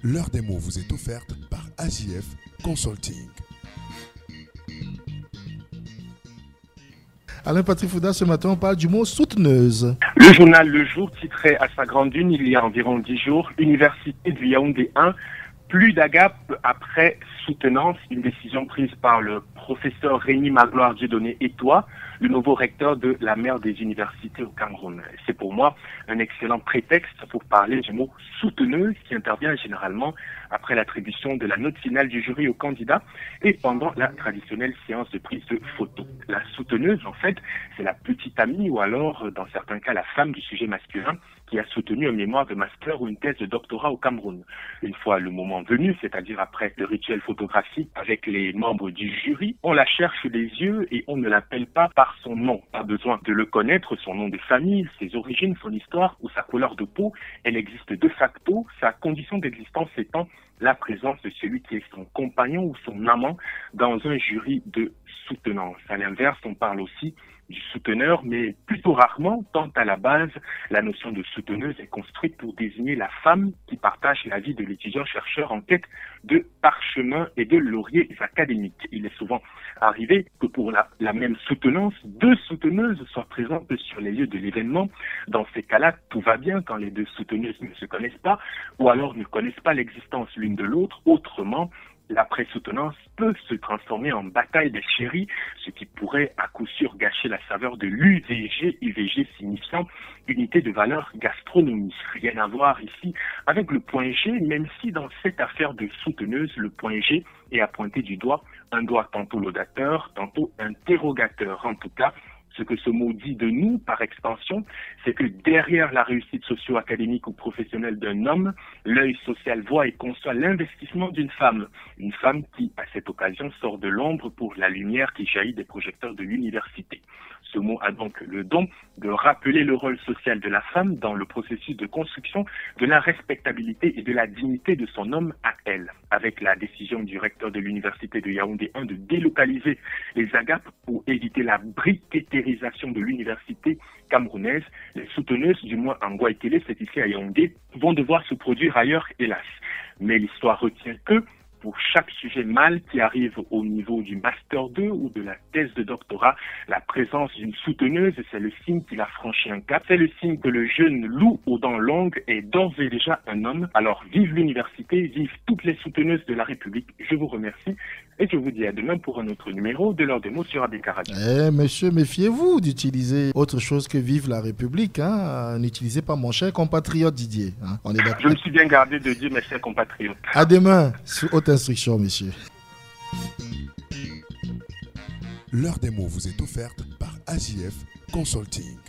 L'heure des mots vous est offerte par AJF Consulting. Alain Patrick Fouda, ce matin, on parle du mot souteneuse. Le journal Le Jour titrait à sa grande une il y a environ 10 jours, Université du Yaoundé 1, plus d'agape après soutenance, une décision prise par le professeur Rémi Magloire Dieudonné Etoile, le nouveau recteur de la mère des universités au Cameroun. C'est pour moi un excellent prétexte pour parler du mot souteneuse qui intervient généralement après l'attribution de la note finale du jury au candidat et pendant la traditionnelle séance de prise de photo. La souteneuse, en fait, c'est la petite amie ou alors, dans certains cas, la femme du sujet masculin qui a soutenu un mémoire de master ou une thèse de doctorat au Cameroun. Une fois le moment venu, c'est-à-dire après le rituel photographique avec les membres du jury, on la cherche des yeux et on ne l'appelle pas par son nom. Pas besoin de le connaître, son nom de famille, ses origines, son histoire ou sa couleur de peau. Elle existe de facto, sa condition d'existence étant la présence de celui qui est son compagnon ou son amant dans un jury de soutenance. À l'inverse, on parle aussi du souteneur, mais plutôt rarement, tant à la base, la notion de souteneuse est construite pour désigner la femme qui partage la vie de l'étudiant-chercheur en quête de parchemins et de lauriers académiques. Il est souvent arrivé que pour la même soutenance, deux souteneuses soient présentes sur les lieux de l'événement. Dans ces cas-là, tout va bien quand les deux souteneuses ne se connaissent pas ou alors ne connaissent pas l'existence l'une de l'autre. Autrement, la présoutenance peut se transformer en bataille des chéris, ce qui pourrait à coup sûr gâcher la saveur de l'UVG, UVG signifiant unité de valeur gastronomie. Rien à voir ici avec le point G, même si dans cette affaire de souteneuse, le point G est à pointer du doigt, un doigt tantôt laudateur, tantôt interrogateur. En tout cas, ce que ce mot dit de nous, par extension, c'est que derrière la réussite socio-académique ou professionnelle d'un homme, l'œil social voit et conçoit l'investissement d'une femme. Une femme qui, à cette occasion, sort de l'ombre pour la lumière qui jaillit des projecteurs de l'université. Ce mot a donc le don de rappeler le rôle social de la femme dans le processus de construction de la respectabilité et de la dignité de son homme à elle. Avec la décision du recteur de l'université de Yaoundé 1 de délocaliser les agapes pour éviter la briquetérisation de l'université camerounaise, les souteneuses, du moins en Guaïtélé, c'est ici à Yaoundé, vont devoir se produire ailleurs, hélas. Mais l'histoire retient que pour chaque sujet mâle qui arrive au niveau du Master 2 ou de la thèse de doctorat, la présence d'une souteneuse, c'est le signe qu'il a franchi un cap. C'est le signe que le jeune loup aux dents longues est d'ores et déjà un homme. Alors vive l'université, vive toutes les souteneuses de la République. Je vous remercie et je vous dis à demain pour un autre numéro de l'heure des mots sur ABK Radio. Monsieur, méfiez-vous d'utiliser autre chose que vive la République. N'utilisez pas mon cher compatriote Didier. On est d'accord. Je me suis bien gardé de dire mes chers compatriotes. À demain, sous haute instruction, messieurs. L'heure des mots vous est offerte par AJF Consulting.